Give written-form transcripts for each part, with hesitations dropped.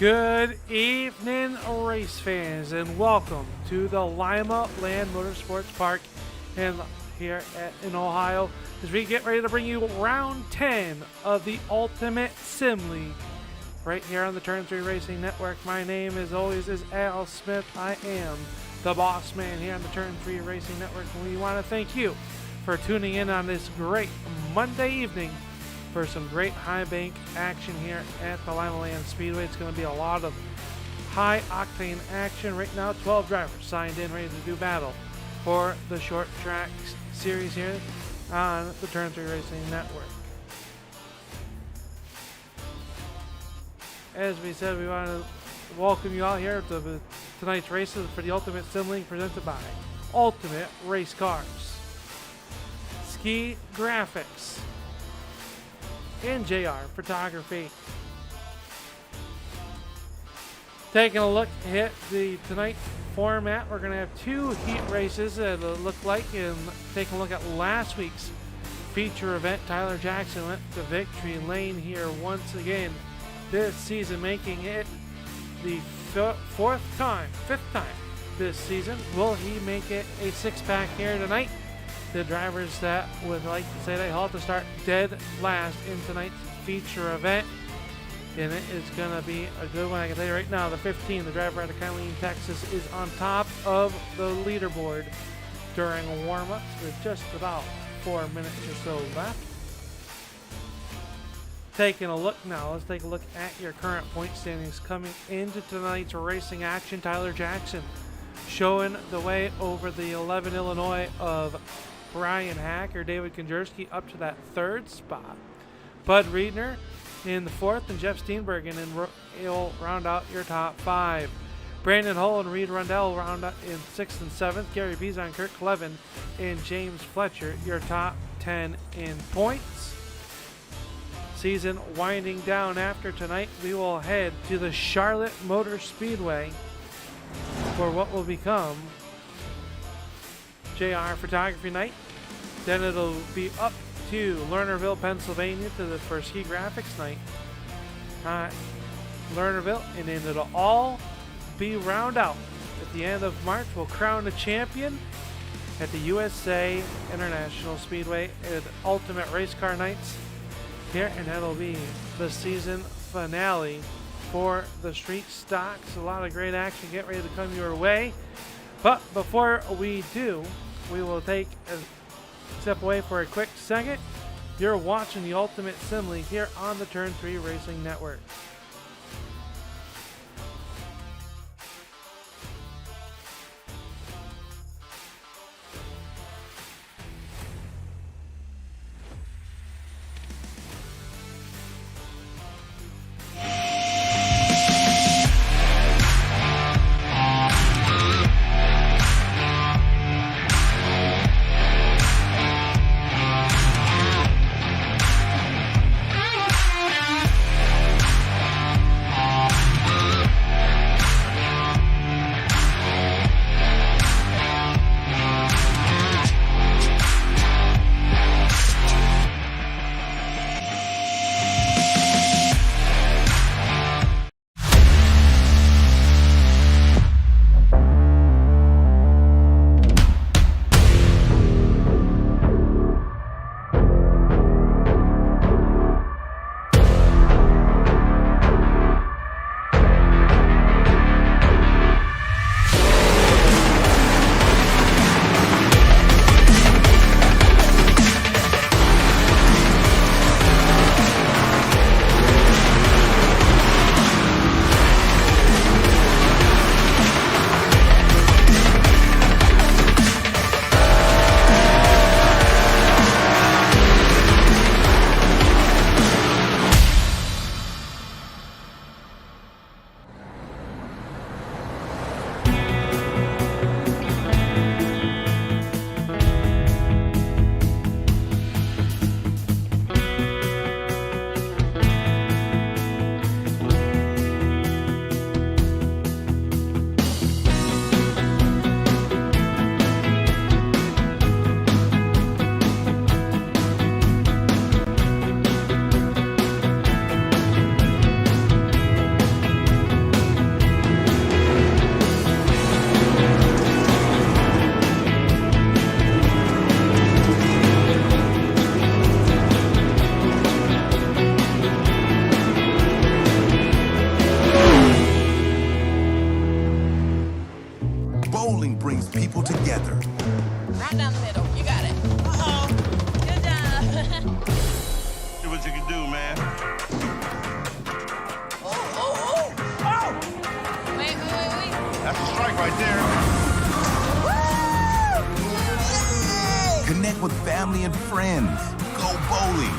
Good evening, race fans, and welcome to the Limaland Motorsports Park in Ohio as we get ready to bring you round 10 of the Ultimate Sim League right here on the Turn 3 Racing Network. My name, as always, is Al Smith. I am the boss man here on the Turn 3 Racing Network, and we want to thank you for tuning in on this great Monday evening for some great high bank action here at the Limaland Speedway. It's going to be a lot of high octane action right now. 12 drivers signed in, ready to do battle for the short track series here on the Turn 3 Racing Network. As we said, we want to welcome you all here to tonight's races for the Ultimate Sim League presented by Ultimate Race Cars, Ski Graphics, and JR Photography. Taking a look at the tonight format, we're going to have two heat races that look like, and taking a look at last week's feature event. Tyler Jackson went to victory lane here once again this season, making it the fifth time this season. Will he make it a six-pack here tonight? The drivers that would like to say they all have to start dead last in tonight's feature event. And it is going to be a good one. I can tell you right now, the 15, the driver out of Killeen, Texas, is on top of the leaderboard during warm-ups with just about 4 minutes or so left. Taking a look now, let's take a look at your current point standings coming into tonight's racing action. Tyler Jackson showing the way over the 11 Illinois of Brian Hacker, David Konjerski up to that third spot. Bud Riedner in the fourth, and Jeff Steenbergen will round out your top five. Brandon Hull and Reed Rundell round out in sixth and seventh. Gary Bizon, Kurt Clevin, and James Fletcher, your top 10 in points. Season winding down after tonight, we will head to the Charlotte Motor Speedway for what will become JR Photography Night. Then it'll be up to Lernerville, Pennsylvania for Ski Graphics Night. Lernerville, and then it'll all be round out. At the end of March, we'll crown a champion at the USA International Speedway at Ultimate Race Car Nights here, and that'll be the season finale for the street stocks. A lot of great action. Get ready to come your way. But before we do, we will take a step away for a quick second. You're watching the Ultimate Sim League here on the Turn 3 Racing Network. family and friends. Go bowling.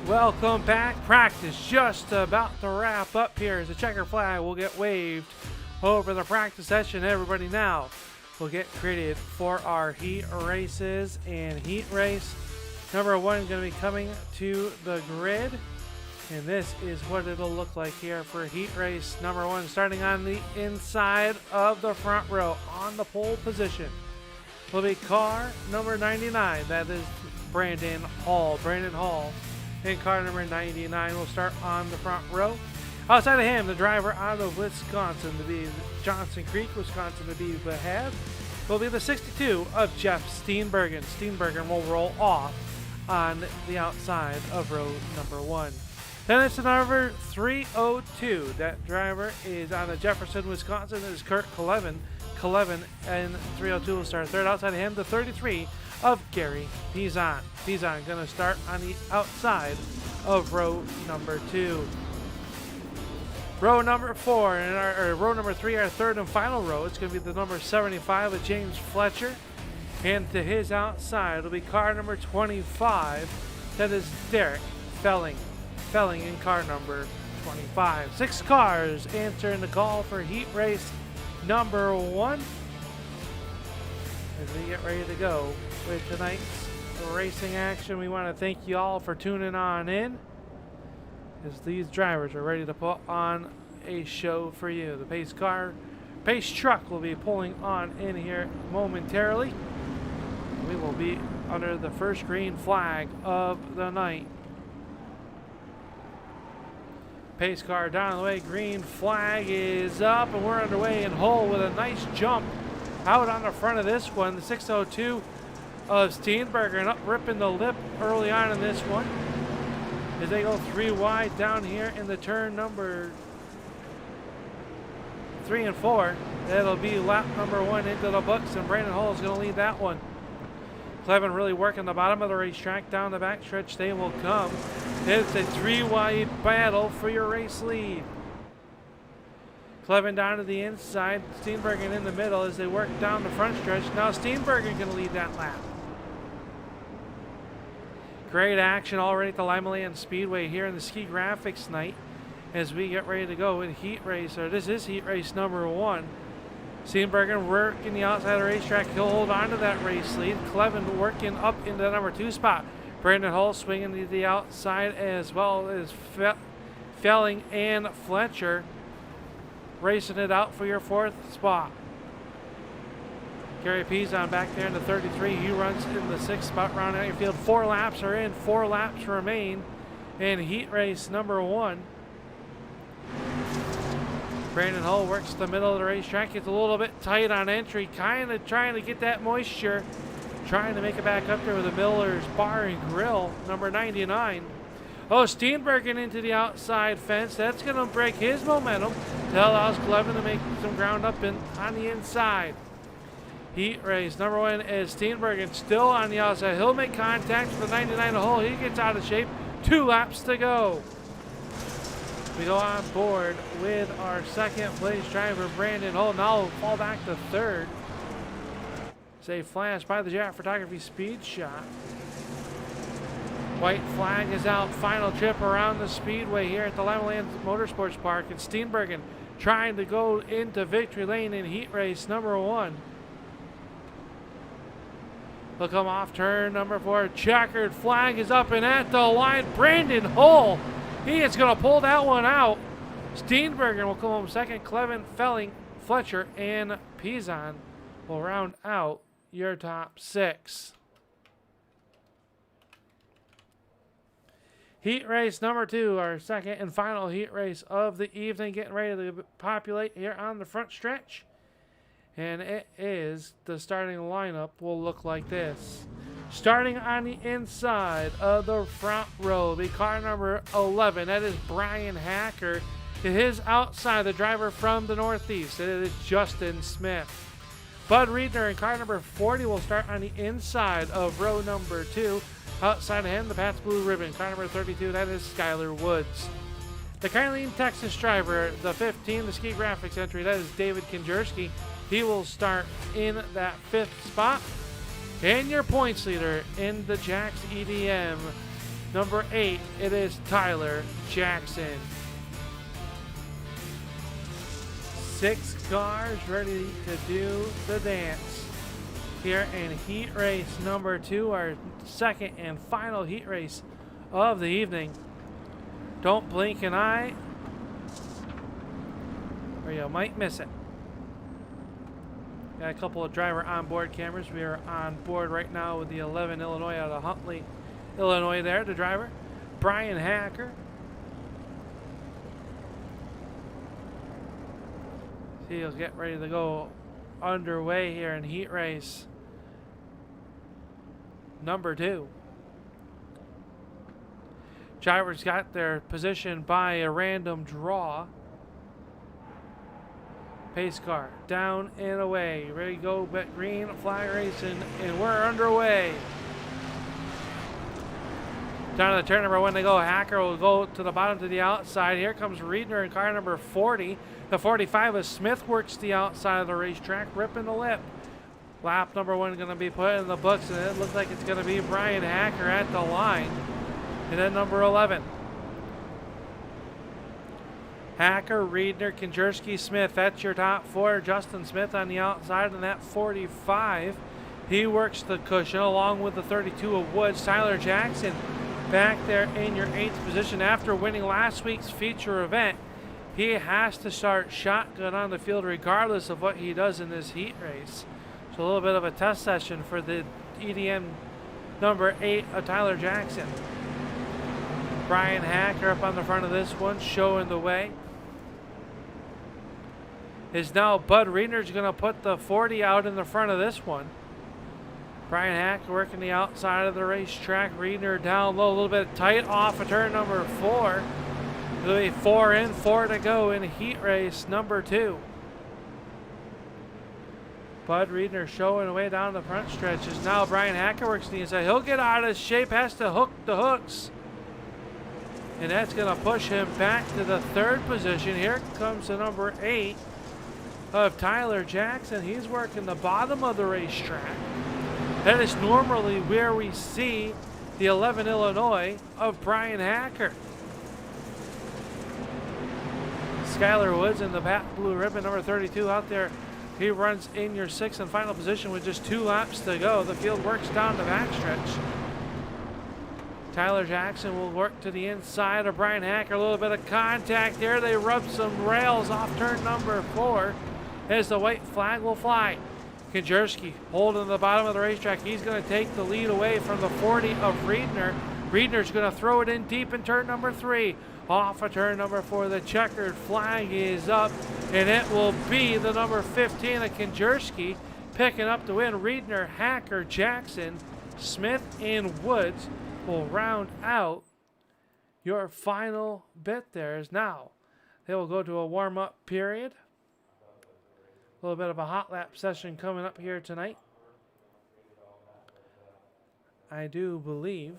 Welcome back. Practice just about to wrap up here as the checker flag will get waved over the practice session. Everybody now will get created for our heat races, and heat race number 1 is going to be coming to the grid, and this is what it'll look like here for heat race number 1, starting on the inside of the front row on the pole position will be car number 99. That is Brandon Hall. And car number 99 will start on the front row. Outside of him, the driver out of Wisconsin, to be Johnson Creek, Wisconsin, to be ahead, will be the 62 of Jeff Steenbergen. Steenbergen will roll off on the outside of row number 1. Then it's the number 302. That driver is out of Jefferson, Wisconsin. It is Kurt Clevin. And 302 will start third. Outside of him, the 33 of Gary Pizon. Pizon going to start on the outside of row number 2. Row number 4 and row number 3, our third and final row. It's going to be the number 75 of James Fletcher, and to his outside will be car number 25. That is Derek Felling in car number 25. 6 cars answering the call for heat race number 1 as we get ready to go with tonight's racing action. We want to thank you all for tuning on in as these drivers are ready to put on a show for you. The pace truck will be pulling on in here momentarily. We will be under the first green flag of the night. Pace car down the way, green flag is up, and we're underway. And Hull with a nice jump out on the front of this one. The 602 of Steenberger, and up ripping the lip early on in this one as they go 3 wide down here in the turn number 3 and 4. That'll be lap number 1 into the books, and Brandon Hull is going to lead that one. Clevin really working the bottom of the racetrack. Down the backstretch they will come. It's a 3 wide battle for your race lead. Clevin down to the inside, Steenbergen in the middle as they work down the front stretch. Now Steenbergen going to lead that lap. Great action already at the Limaland Speedway here in the Ski Graphics night as we get ready to go in heat race, or this is heat race number 1. Steenbergen working the outside of the racetrack. He'll hold on to that race lead. Clevin working up into the number 2 spot. Brandon Hull swinging to the outside, as well as Felling and Fletcher racing it out for your 4th spot. Gary Pizon back there in the 33. He runs in the 6th spot, rounding out your field. 4 laps are in, 4 laps remain in heat race number 1. Brandon Hull works the middle of the racetrack. Gets a little bit tight on entry, kind of trying to get that moisture, trying to make it back up there with the Miller's Bar and Grill, number 99. Oh, Steenbergen into the outside fence. That's going to break his momentum. That allows Clevin to make some ground up on the inside. Heat race number 1 is Steenbergen still on the outside. He'll make contact with the 99 Hull. He gets out of shape. 2 laps to go. We go on board with our 2nd place driver, Brandon Hull. Now we'll fall back to 3rd. Say flash by the Jet Photography Speed Shot. White flag is out. Final trip around the speedway here at the Limaland Motorsports Park. And Steenbergen trying to go into victory lane in heat race number 1. They'll come off turn number 4. Checkered flag is up and at the line. Brandon Hull, he is going to pull that one out. Steenbergen will come home 2nd. Clevin, Felling, Fletcher, and Pizon will round out your top 6. Heat race number 2, our 2nd and final heat race of the evening, getting ready to populate here on the front stretch. And it is, the starting lineup will look like this. Starting on the inside of the front row, the car number 11, that is Brian Hacker. To his outside, the driver from the Northeast, it is Justin Smith. Bud Reedner in car number 40 will start on the inside of row number 2. Outside of him, the Pat's Blue Ribbon, car number 32, that is Skylar Woods. The Kylene, Texas driver, the 15, the Ski Graphics entry, that is David Kinjerski. He will start in that 5th spot. And your points leader in the Jax EDM, number 8, it is Tyler Jackson. 6 cars ready to do the dance here in heat race number 2, our second and final heat race of the evening. Don't blink an eye or you might miss it. Got a couple of driver onboard cameras. We are on board right now with the 11 Illinois out of Huntley, Illinois there, the driver, Brian Hacker. He'll get ready to go underway here in heat race number 2. Drivers got their position by a random draw. Pace car down and away. Ready to go, bet green, flag racing, and we're underway. Down to the turn number 1 they go. Hacker will go to the bottom to the outside. Here comes Riedner in car number 40. The 45 of Smith works the outside of the racetrack, ripping the lip. Lap number 1 going to be put in the books, and it looks like it's going to be Brian Hacker at the line. And then number 11. Hacker, Riedner, Kinjerski, Smith. That's your top 4. Justin Smith on the outside, and that 45. He works the cushion along with the 32 of Woods. Tyler Jackson back there in your 8th position after winning last week's feature event. He has to start shotgun on the field regardless of what he does in this heat race. So a little bit of a test session for the EDM number 8 of Tyler Jackson. Brian Hacker up on the front of this one, showing the way. Is now Bud Riedner's going to put the 40 out in the front of this one. Brian Hacker working the outside of the racetrack. Riedner down low, a little bit tight off of turn number 4. It'll be 4 in, 4 to go in heat race number 2. Bud Riedner showing away down the front stretches. Now Brian Hacker works the inside. He'll get out of shape, has to hook the hooks. And that's going to push him back to the 3rd position. Here comes the number 8 of Tyler Jackson. He's working the bottom of the racetrack. That is normally where we see the 11 Illinois of Brian Hacker. Skylar Woods in the Pat Blue Ribbon, number 32 out there. He runs in your 6th and final position with just 2 laps to go. The field works down the backstretch. Tyler Jackson will work to the inside of Brian Hacker. A little bit of contact there. They rub some rails off turn number 4 as the white flag will fly. Kinjerski holding the bottom of the racetrack. He's going to take the lead away from the 40 of Riedner. Riedner's going to throw it in deep in turn number 3. Off of turn number 4, the checkered flag is up, and it will be the number 15 of Kinjerski picking up the win. Riedner, Hacker, Jackson, Smith, and Woods will round out your final bit there. Is now they will go to a warm-up period. A little bit of a hot lap session coming up here tonight. I do believe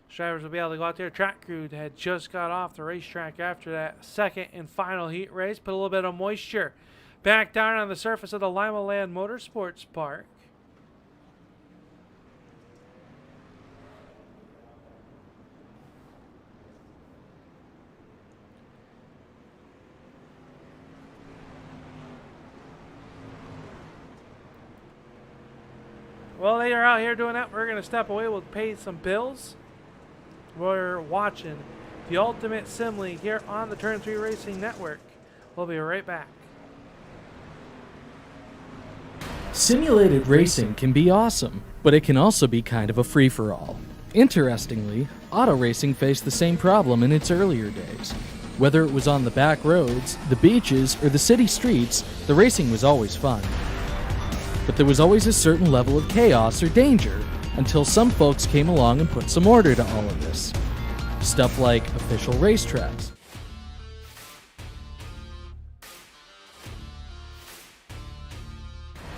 drivers will be able to go out there. Track crew had just got off the racetrack after that 2nd and final heat race. Put a little bit of moisture back down on the surface of the Limaland Motorsports Park. Well, they are out here doing that. We're going to step away. We'll pay some bills. We're watching the Ultimate Sim League here on the Turn 3 Racing Network. We'll be right back. Simulated racing can be awesome, but it can also be kind of a free-for-all. Interestingly, auto racing faced the same problem in its earlier days. Whether it was on the back roads, the beaches, or the city streets, the racing was always fun. But there was always a certain level of chaos or danger until some folks came along and put some order to all of this. Stuff like official racetracks.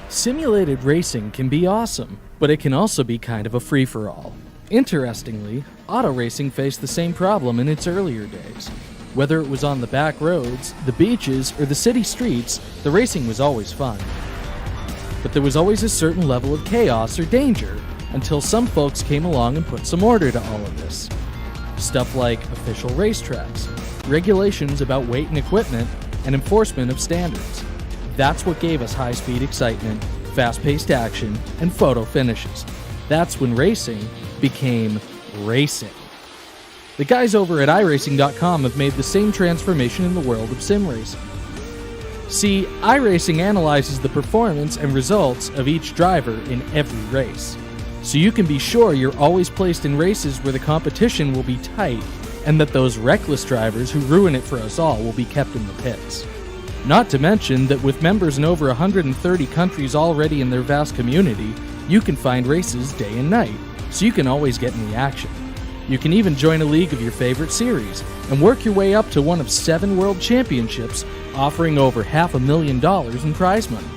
Simulated racing can be awesome, but it can also be kind of a free-for-all. Interestingly, auto racing faced the same problem in its earlier days. Whether it was on the back roads, the beaches, or the city streets, the racing was always fun. But there was always a certain level of chaos or danger, until some folks came along and put some order to all of this. Stuff like official racetracks, regulations about weight and equipment, and enforcement of standards. That's what gave us high-speed excitement, fast-paced action, and photo finishes. That's when racing became racing. The guys over at iRacing.com have made the same transformation in the world of sim racing. See, iRacing analyzes the performance and results of each driver in every race, so you can be sure you're always placed in races where the competition will be tight and that those reckless drivers who ruin it for us all will be kept in the pits. Not to mention that with members in over 130 countries already in their vast community, you can find races day and night, so you can always get in the action. You can even join a league of your favorite series and work your way up to one of 7 world championships, offering over $500,000 in prize money.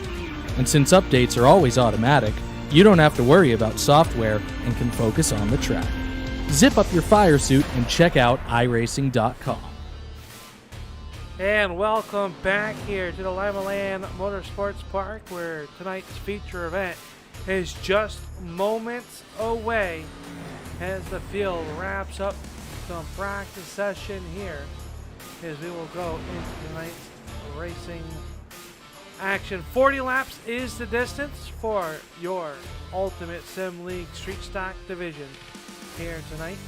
And since updates are always automatic, you don't have to worry about software and can focus on the track. Zip up your fire suit and check out iRacing.com. And welcome back here to the Limaland Motorsports Park, where tonight's feature event is just moments away as the field wraps up some practice session here, as we will go into tonight's racing action. 40 laps is the distance for your Ultimate Sim League Street Stock Division here tonight.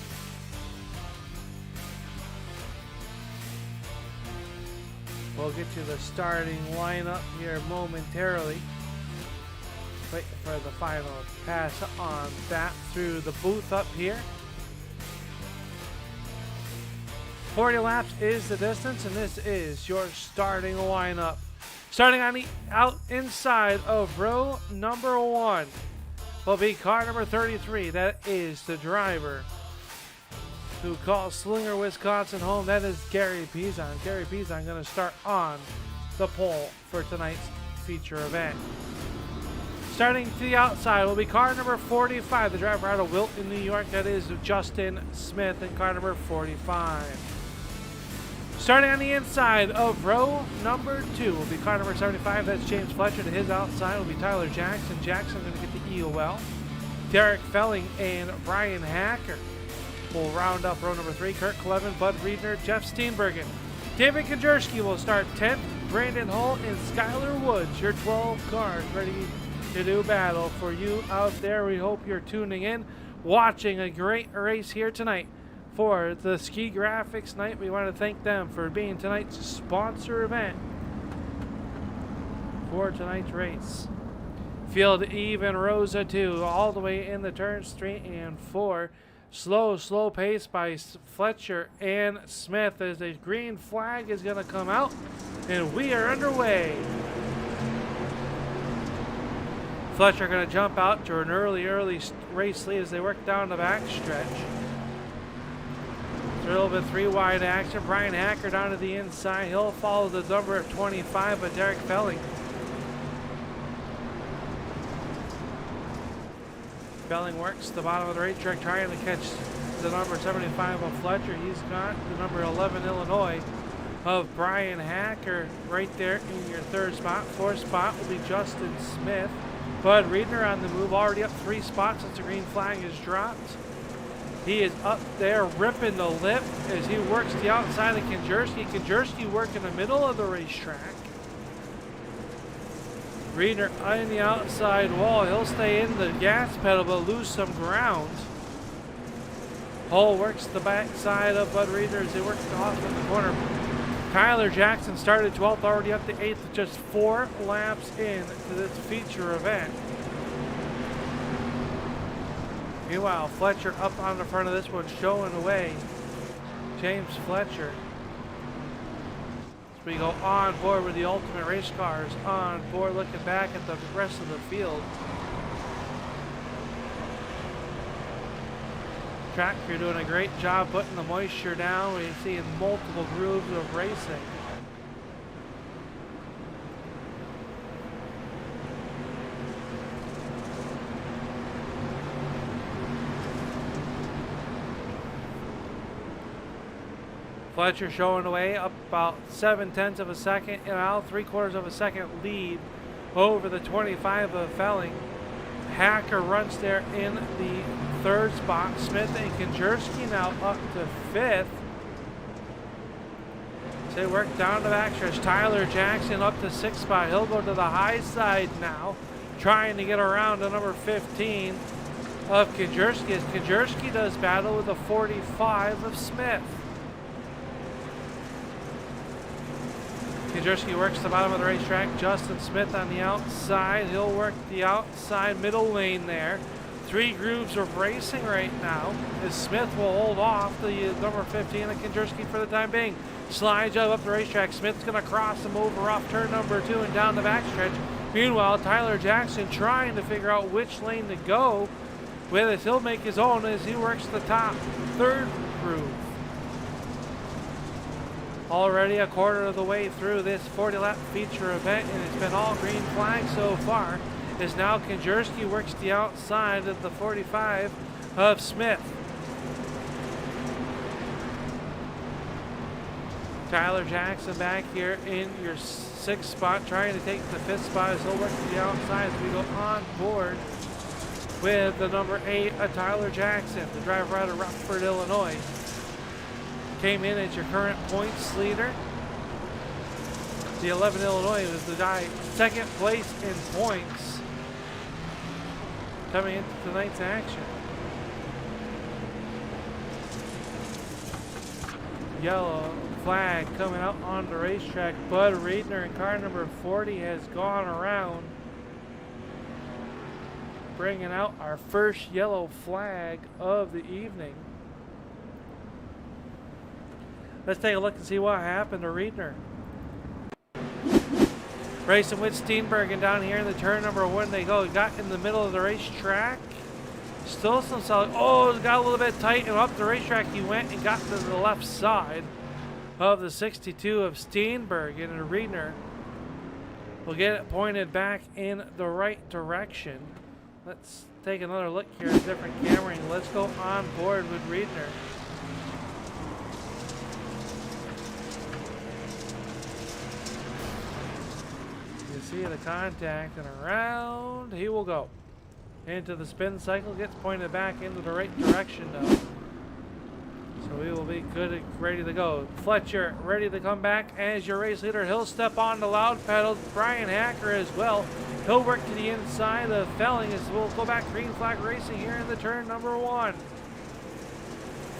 We'll get you the starting lineup here momentarily. Waiting for the final pass on that through the booth up here. 40 laps is the distance, and this is your starting lineup. Starting on the out inside of row number 1 will be car number 33. That is the driver who calls Slinger, Wisconsin home. That is Gary Pizon. Gary Pizon going to start on the pole for tonight's feature event. Starting to the outside will be car number 45, the driver out of Wilton, New York. That is Justin Smith in car number 45. Starting on the inside of row number 2 will be car number 75. That's James Fletcher. To his outside will be Tyler Jackson. Jackson going to get the EOL. Derek Felling and Brian Hacker will round up row number 3. Kurt Clevin, Bud Riedner, Jeff Steenbergen. David Kajerski will start 10th. Brandon Hull and Skylar Woods, your 12 cars ready to do battle for you out there. We hope you're tuning in, watching a great race here tonight for the Ski Graphics night. We want to thank them for being tonight's sponsor event for tonight's race. Field even rows of 2 all the way in the turns 3 and 4. Slow pace by Fletcher and Smith as the green flag is going to come out, and we are underway. Fletcher going to jump out to an early race lead as they work down the back stretch. It's a little bit 3 wide action. Brian Hacker down to the inside. He'll follow the number of 25, but Derek Felling. Felling works the bottom of the racetrack trying to catch the number 75 of Fletcher. He's got the number 11 Illinois of Brian Hacker right there in your 3rd spot. 4th spot will be Justin Smith. Bud Riedner on the move, already up 3 spots since the green flag is dropped. He is up there ripping the lip as he works the outside of Kajerski. Kajerski working the middle of the racetrack. Riedner on the outside wall. He'll stay in the gas pedal but lose some ground. Hull works the backside of Bud Riedner as they work off in the corner. Tyler Jackson started 12th, already up to 8th, just 4 laps in to this feature event. Meanwhile, Fletcher up on the front of this one, showing away James Fletcher. As we go on board with the Ultimate Race Cars, on board looking back at the rest of the field. Track crew doing a great job putting the moisture down. We're seeing multiple grooves of racing. Fletcher showing away up about 7/10 of a second and out 3/4 of a second lead over the 25 of Felling. Hacker runs there in the third spot. Smith and Konjerski now up to fifth. They work down the backstretch. Tyler Jackson up to sixth spot. He'll go to the high side now, trying to get around to number 15 of Konjerski, as Konjerski does battle with the 45 of Smith. Konjerski works the bottom of the racetrack. Justin Smith on the outside. He'll work the outside middle lane there. Three grooves of racing right now, as Smith will hold off the number 15 of Konjerski for the time being. Slide job up the racetrack. Smith's going to cross him over off turn number 2 and down the backstretch. Meanwhile, Tyler Jackson trying to figure out which lane to go with as he'll make his own as he works the top third groove. Already a quarter of the way through this 40-lap feature event, and it's been all green flags so far, as now Konjerski works the outside of the 45 of Smith. Tyler Jackson back here in your sixth spot, trying to take the fifth spot as he'll work to the outside as we go on board with the number 8 of Tyler Jackson, the driver out of Rockford, Illinois. Came in as your current points leader. The 11 Illinois was the guy second place in points coming into tonight's action. Yellow flag coming out on the racetrack. Bud Reedner in car number 40 has gone around, bringing out our first yellow flag of the evening. Let's take a look and see what happened to Reedner. Racing with Steenbergen down here in the turn number 1 they go. Got in the middle of the racetrack. Still some solid. Oh, it got a little bit tight, and up the racetrack he went and got to the left side of the 62 of Steenbergen, and Reedner will get it pointed back in the right direction. Let's take another look here at a different camera, and let's go on board with Reedner. You see the contact, and around he will go. Into the spin cycle, gets pointed back into the right direction now. So we will be good and ready to go. Fletcher ready to come back as your race leader. He'll step on the loud pedals. Brian Hacker as well. He'll work to the inside of Felling as we'll go back green flag racing here in the turn number 1.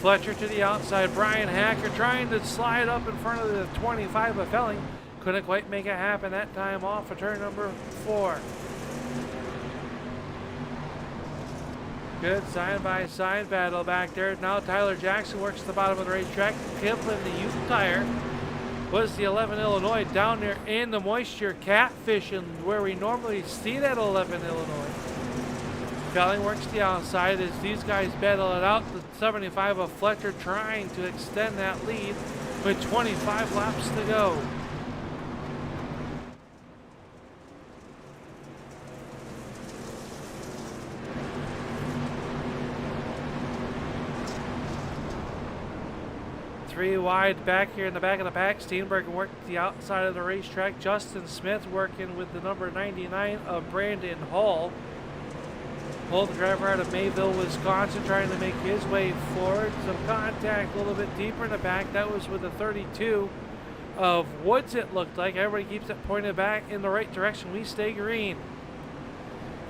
Fletcher to the outside. Brian Hacker trying to slide up in front of the 25 of Felling. Couldn't quite make it happen that time off of turn number 4. Good side-by-side battle back there. Now Tyler Jackson works the bottom of the racetrack. Kipling, the youth tire, was the 11 Illinois down there in the moisture catfishing where we normally see that 11 Illinois. Felling works the outside as these guys battle it out. The 75 of Fletcher trying to extend that lead with 25 laps to go. Three wide back here in the back of the pack. Steenbergen worked the outside of the racetrack. Justin Smith working with the number 99 of Brandon Hall. Hall, the driver out of Mayville, Wisconsin, trying to make his way forward. Some contact a little bit deeper in the back. That was with the 32 of Woods, it looked like. Everybody keeps it pointed back in the right direction. We stay green.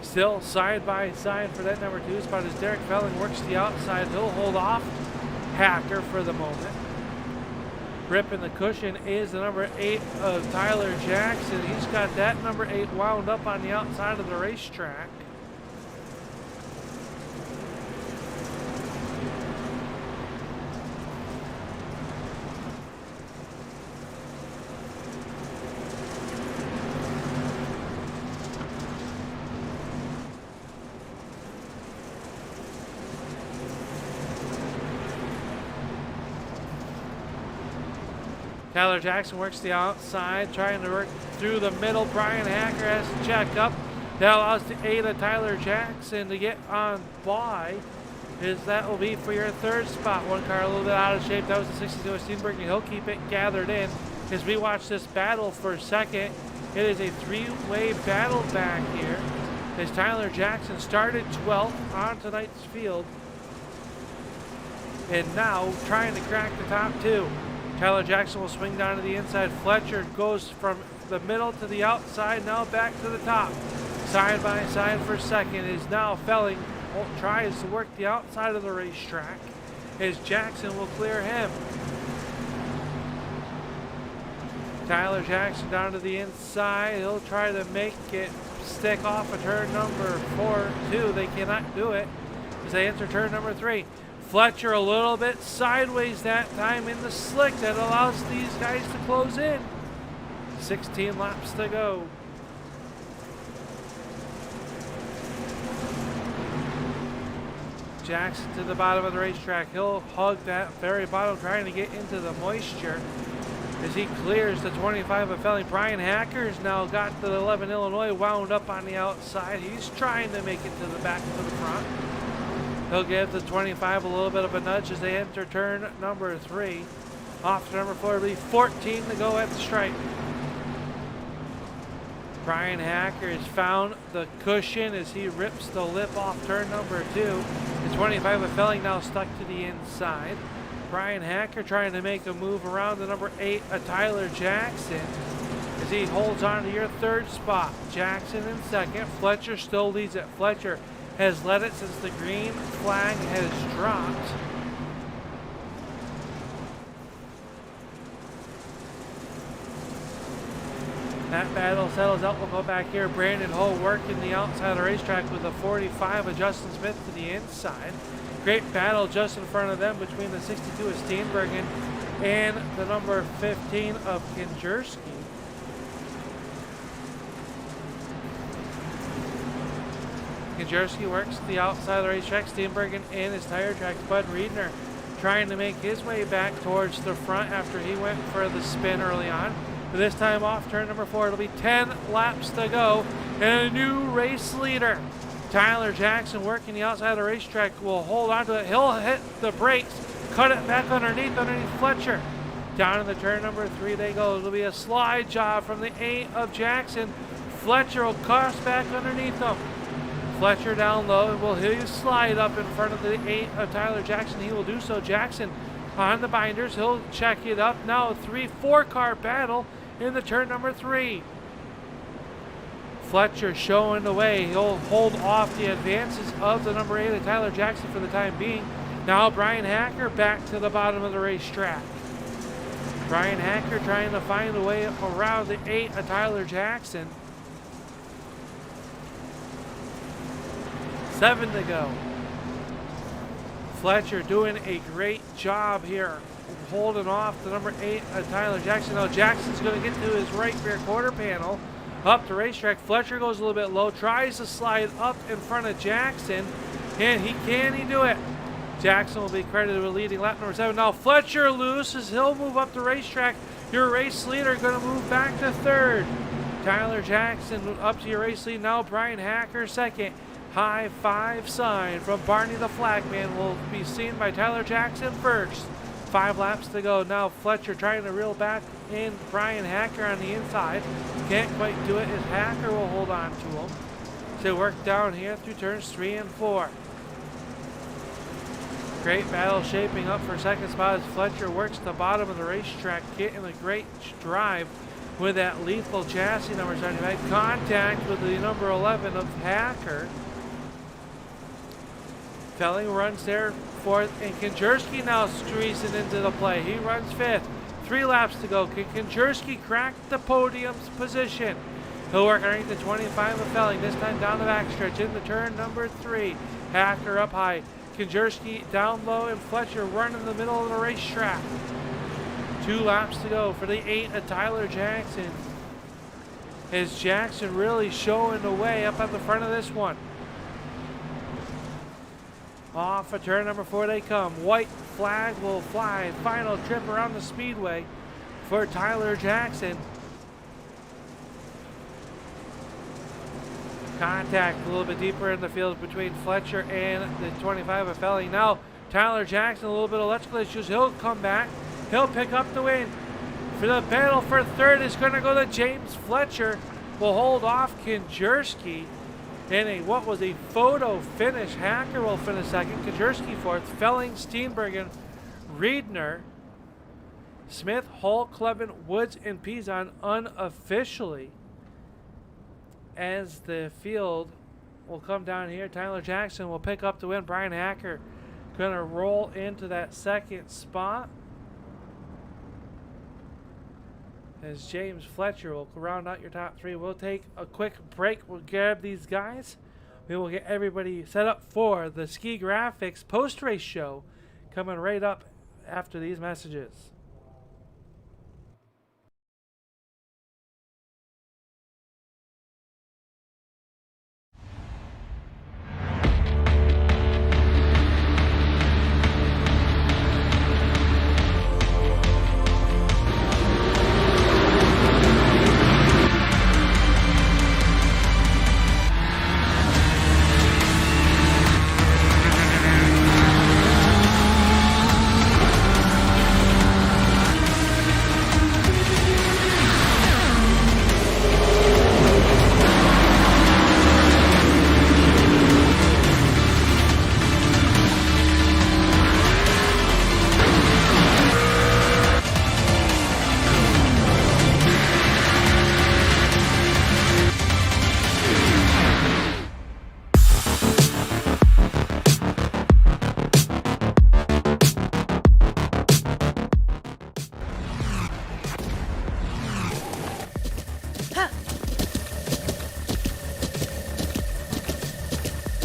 Still side by side for that number 2 spot as Derek Felling works the outside. He'll hold off Hacker for the moment. Ripping the cushion is the number 8 of Tyler Jackson. He's got that number 8 wound up on the outside of the racetrack. Tyler Jackson works the outside, trying to work through the middle. Brian Hacker has to check up. That allows the 8 of Tyler Jackson to get on by that will be for your third spot. One car a little bit out of shape. That was the 62 of Steenbergen. He'll keep it gathered in as we watch this battle for second. It is a three-way battle back here as Tyler Jackson started 12th on tonight's field and now trying to crack the top two. Tyler Jackson will swing down to the inside. Fletcher goes from the middle to the outside, now back to the top. Side by side for second is now Felling. Tries to work the outside of the racetrack as Jackson will clear him. Tyler Jackson down to the inside. He'll try to make it stick off of turn number 4-2. They cannot do it as they enter turn number 3. Fletcher a little bit sideways that time in the slick that allows these guys to close in. 16 laps to go. Jackson to the bottom of the racetrack. He'll hug that very bottom, trying to get into the moisture as he clears the 25 of Felling. Brian Hacker's now got the 11 Illinois wound up on the outside. He's trying to make it to the back to the front. He'll give the 25 a little bit of a nudge as they enter turn number 3. Off to number 4, it'll be 14 to go at the stripe. Brian Hacker has found the cushion as he rips the lip off turn number 2. The 25 of Felling now stuck to the inside. Brian Hacker trying to make a move around the number 8 of Tyler Jackson as he holds on to your third spot. Jackson in second. Fletcher still leads it. Fletcher has led it since the green flag has dropped. That battle settles out. We'll go back here. Brandon Ho working the outside of the racetrack with a 45 of Justin Smith to the inside. Great battle just in front of them between the 62 of Steenbergen and the number 15 of Kinjerski. Kinjerski works the outside of the racetrack. Steenbergen in his tire tracks. Bud Riedner trying to make his way back towards the front after he went for the spin early on. But this time off turn number 4, it'll be 10 laps to go and a new race leader. Tyler Jackson working the outside of the racetrack will hold on to it. He'll hit the brakes, cut it back underneath Fletcher. Down in the turn number 3 they go. It'll be a slide job from the 8 of Jackson. Fletcher will cross back underneath him. Fletcher down low and will he'll slide up in front of the 8 of Tyler Jackson. He will do so. Jackson on the binders. He'll check it up. Now a 3-4 car battle in the turn number 3. Fletcher showing the way. He'll hold off the advances of the number 8 of Tyler Jackson for the time being. Now Brian Hacker back to the bottom of the racetrack. Brian Hacker trying to find a way around the 8 of Tyler Jackson. 7 to go. Fletcher doing a great job here, holding off the number 8 of Tyler Jackson. Now Jackson's going to get to his right rear quarter panel. Up the racetrack, Fletcher goes a little bit low, tries to slide up in front of Jackson, and can he do it? Jackson will be credited with leading lap number 7. Now Fletcher loses, he'll move up the racetrack. Your race leader going to move back to 3rd. Tyler Jackson up to your race lead. Now Brian Hacker 2nd. High 5 sign from Barney the Flagman will be seen by Tyler Jackson 1st. 5 laps to go. Now Fletcher trying to reel back in Brian Hacker on the inside. Can't quite do it as Hacker will hold on to him. So work down here through turns 3 and 4. Great battle shaping up for second spot as Fletcher works the bottom of the racetrack, getting a great drive with that lethal chassis number starting to make contact with the number 11 of Hacker. Felling runs there 4th, and Kinjerski now squeezing into the play. He runs 5th. 3 laps to go. Can Kinjerski crack the podium's position? He'll work underneath the 25 of Felling, this time down the backstretch into turn number 3. Hacker up high. Kinjerski down low, and Fletcher running in the middle of the racetrack. 2 laps to go for the 8 of Tyler Jackson. As Jackson really showing the way up at the front of this one. Off of turn number 4 they come. White flag will fly. Final trip around the speedway for Tyler Jackson. Contact a little bit deeper in the field between Fletcher and the 25 of Felling. Now Tyler Jackson, a little bit of electrical issues. He'll come back. He'll pick up the win. For the battle for third is going to go to James Fletcher. Will hold off Konjerski. And what was a photo finish. Hacker will finish second. Konjerski fourth. Felling, Steenbergen, Riedner, Smith, Hall, Clevin, Woods, and Pizon unofficially. As the field will come down here, Tyler Jackson will pick up the win. Brian Hacker going to roll into that second spot. As James Fletcher will round out your top three. We'll take a quick break. We'll grab these guys. We will get everybody set up for the Ski Graphics post-race show coming right up after these messages.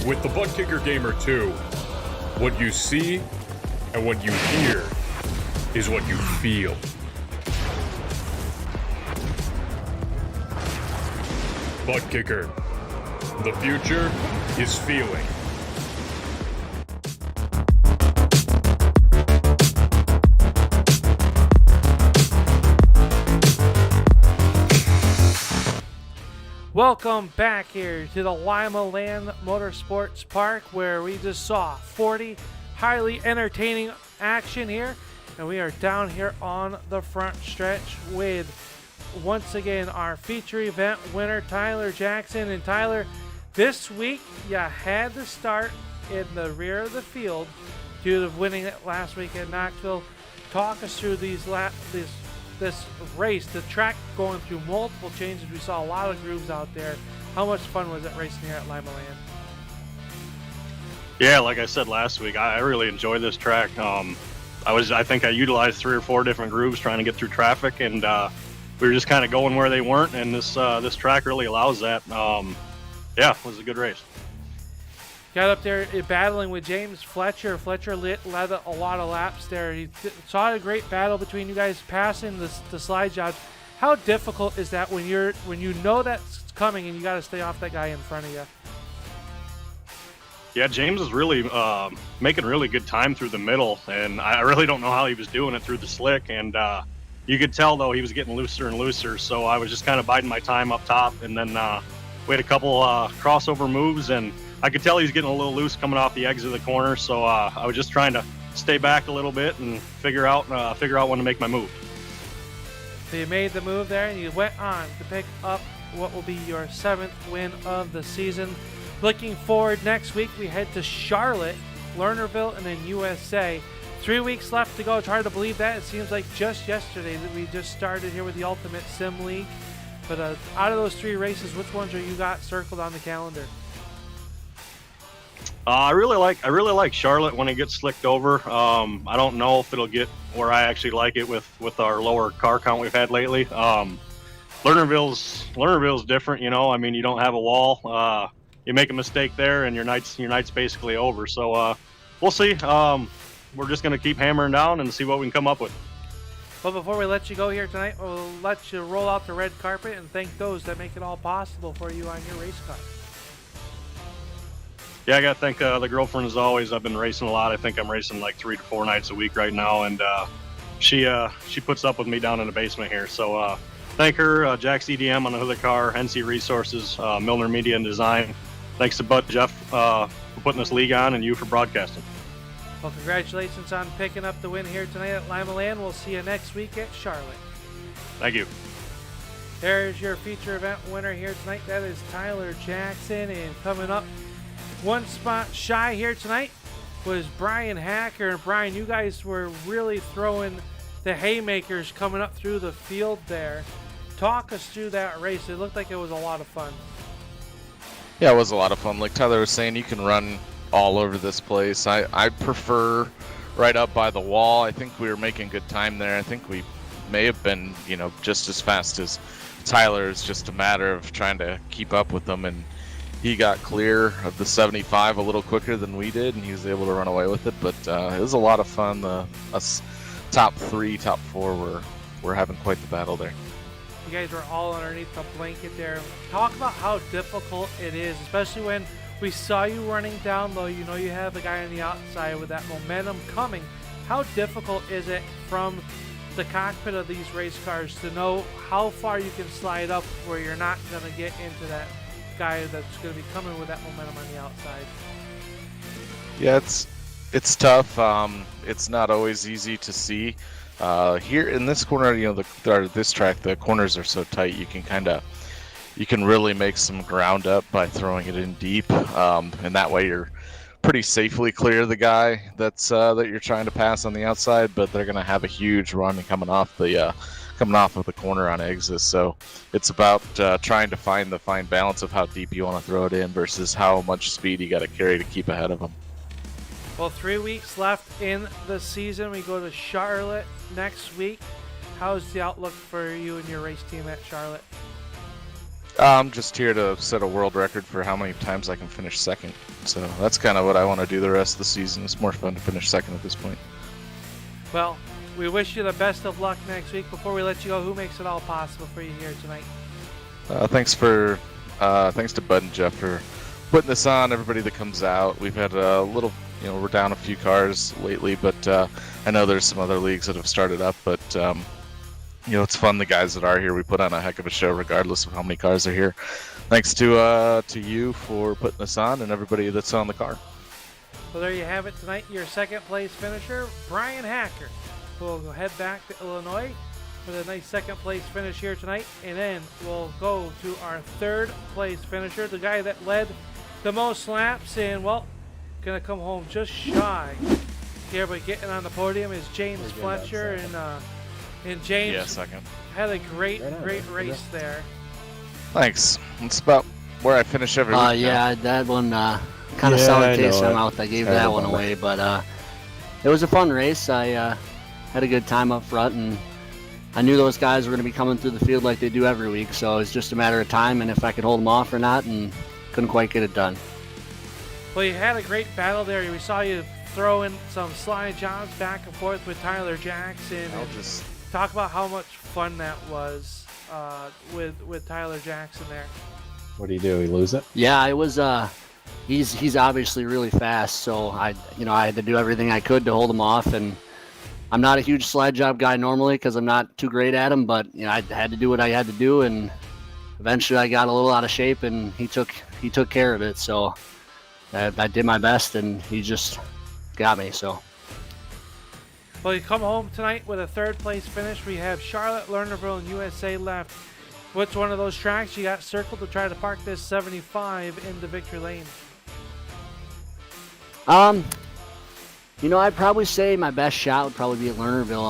With the Butt Kicker Gamer 2, what you see and what you hear is what you feel. Butt Kicker. The future is feeling. Welcome back here to the Limaland Motorsports Park, where we just saw 40 highly entertaining action here, and we are down here on the front stretch with once again our feature event winner Tyler Jackson. And Tyler, this week you had to start in the rear of the field due to winning it last week at Knoxville. Talk us through this race, the track going through multiple changes. We saw a lot of grooves out there. How much fun was it racing here at Limaland? Yeah, like I said last week, I really enjoyed this track. I think I utilized 3 or 4 different grooves trying to get through traffic, and we were just kind of going where they weren't, and this track really allows that. Yeah, it was a good race. Got up there battling with James Fletcher. Fletcher led a lot of laps there. He saw a great battle between you guys passing the slide jobs. How difficult is that when you know that's coming and you got to stay off that guy in front of you? Yeah, James is really making really good time through the middle, and I really don't know how he was doing it through the slick. And you could tell, though, he was getting looser and looser, so I was just kind of biding my time up top. And then we had a couple crossover moves, and I could tell he was getting a little loose coming off the exit of the corner, so I was just trying to stay back a little bit and figure out when to make my move. So you made the move there, and you went on to pick up what will be your 7th win of the season. Looking forward, next week we head to Charlotte, Lernerville, and then USA. 3 weeks left to go. It's hard to believe that. It seems like just yesterday that we just started here with the Ultimate Sim League. But out of those 3 races, which ones are you got circled on the calendar? I really like Charlotte when it gets slicked over. I don't know if it'll get where I actually like it with our lower car count we've had lately. Lernerville's different, you know. I mean, you don't have a wall. You make a mistake there, and your night's basically over. So we'll see. We're just gonna keep hammering down and see what we can come up with. Well, before we let you go here tonight, we'll let you roll out the red carpet and thank those that make it all possible for you on your race car. Yeah, I got to thank the girlfriend as always. I've been racing a lot. I think I'm racing like 3 to 4 nights a week right now, and she puts up with me down in the basement here. So thank her, Jack's EDM on the hood of the car, NC Resources, Milner Media and Design. Thanks to Bud and Jeff for putting this league on, and you for broadcasting. Well, congratulations on picking up the win here tonight at Limaland. We'll see you next week at Charlotte. Thank you. There's your feature event winner here tonight. That is Tyler Jackson. And coming up, one spot shy here tonight was Brian Hacker. And Brian, you guys were really throwing the haymakers coming up through the field there. Talk us through that race. It looked like it was a lot of fun. Yeah, it was a lot of fun. Like Tyler was saying, you can run all over this place. I prefer right up by the wall. I think we were making good time there. I think we may have been, just as fast as Tyler. It's just a matter of trying to keep up with them, and he got clear of the 75 a little quicker than we did, and he was able to run away with it. But it was a lot of fun. Us top 3, top 4 were having quite the battle there. You guys were all underneath the blanket there. Talk about how difficult it is, especially when we saw you running down low. You have a guy on the outside with that momentum coming. How difficult is it from the cockpit of these race cars to know how far you can slide up where you're not going to get into that guy that's going to be coming with that momentum on the outside? Yeah, it's tough. It's not always easy to see. Here in this corner, this track, the corners are so tight. You can really make some ground up by throwing it in deep, and that way you're pretty safely clear of the guy that you're trying to pass on the outside. But they're going to have a huge run coming off of the corner on exit. So it's about trying to find the fine balance of how deep you want to throw it in versus how much speed you got to carry to keep ahead of them. Well, 3 weeks left in the season. We go to Charlotte next week. How's the outlook for you and your race team at Charlotte? I'm just here to set a world record for how many times I can finish second. So that's kind of what I want to do the rest of the season. It's more fun to finish second at this point. Well, we wish you the best of luck next week. Before we let you go, who makes it all possible for you here tonight? Thanks to Bud and Jeff for putting this on. Everybody that comes out. We've had a little, we're down a few cars lately, but I know there's some other leagues that have started up. But it's fun. The guys that are here, we put on a heck of a show, regardless of how many cars are here. Thanks to you for putting this on, and everybody that's on the car. Well, there you have it tonight. Your second place finisher, Brian Hacker. We'll go head back to Illinois with a nice second place finish here tonight, and then we'll go to our third place finisher, the guy that led the most laps, and gonna come home just shy here, but getting on the podium is James Fletcher, and James second. had a great race there. Thanks. It's about where I finish every week. Yeah, that one kind of sour taste in my mouth. I gave that one away, but it was a fun race. I had a good time up front, and I knew those guys were going to be coming through the field like they do every week, so it was just a matter of time and if I could hold them off or not, and couldn't quite get it done. Well, you had a great battle there. We saw you throwing some slide jobs back and forth with Tyler Jackson. I'll just talk about how much fun that was with Tyler Jackson there. What do? You lose it? Yeah, it was. He's obviously really fast, so I had to do everything I could to hold him off, and I'm not a huge slide job guy normally because I'm not too great at them, but I had to do what I had to do, and eventually I got a little out of shape, and he took care of it. So I did my best, and he just got me. So. Well, you come home tonight with a third place finish. We have Charlotte, Lernerville, and USA left. What's one of those tracks you got circled to try to park this 75 into victory lane? I'd probably say my best shot would probably be at Lernerville.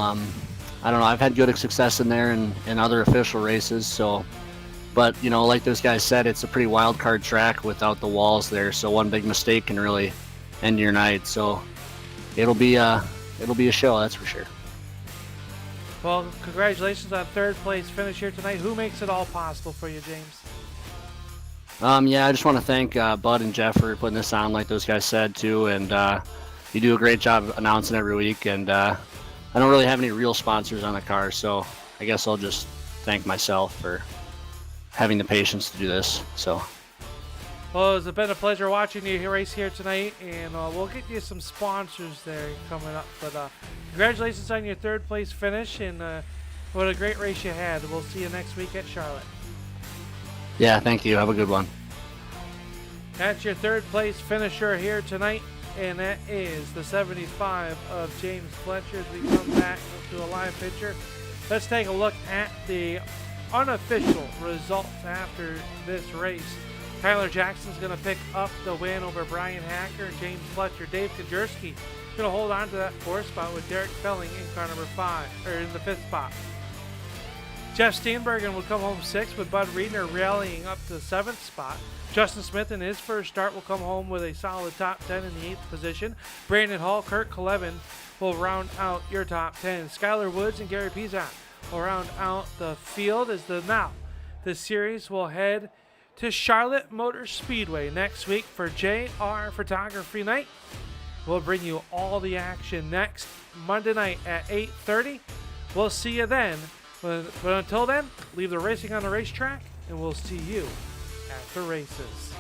I don't know. I've had good success in there and other official races. So, but like those guys said, it's a pretty wild card track without the walls there. So one big mistake can really end your night. So it'll be a show, that's for sure. Well, congratulations on third place finish here tonight. Who makes it all possible for you, James? I just want to thank Bud and Jeff for putting this on, like those guys said too, and you do a great job announcing every week. And I don't really have any real sponsors on the car, so I guess I'll just thank myself for having the patience to do this. So. Well, it's been a pleasure watching you race here tonight, and we'll get you some sponsors there coming up. But congratulations on your third place finish, and What a great race you had. We'll see you next week at Charlotte. Yeah, thank you. Have a good one. That's your third place finisher here tonight, and that is the 75 of James Fletcher. As we come back to a live picture, let's take a look at the unofficial results after this race. Tyler Jackson's going to pick up the win over Brian Hacker and James Fletcher. Dave Kajerski going to hold on to that 4th spot with Derek Felling in car number 5, or in the 5th spot. Jeff Steenbergen will come home 6th with Bud Reedner rallying up to the 7th spot. Justin Smith in his first start will come home with a solid top 10 in the 8th position. Brandon Hall, Kurt Kalevin will round out your top 10. Skylar Woods and Gary Pizak will round out the field as the series will head to Charlotte Motor Speedway next week for JR Photography Night. We'll bring you all the action next Monday night at 8:30. We'll see you then. But until then, leave the racing on the racetrack, and we'll see you at the races.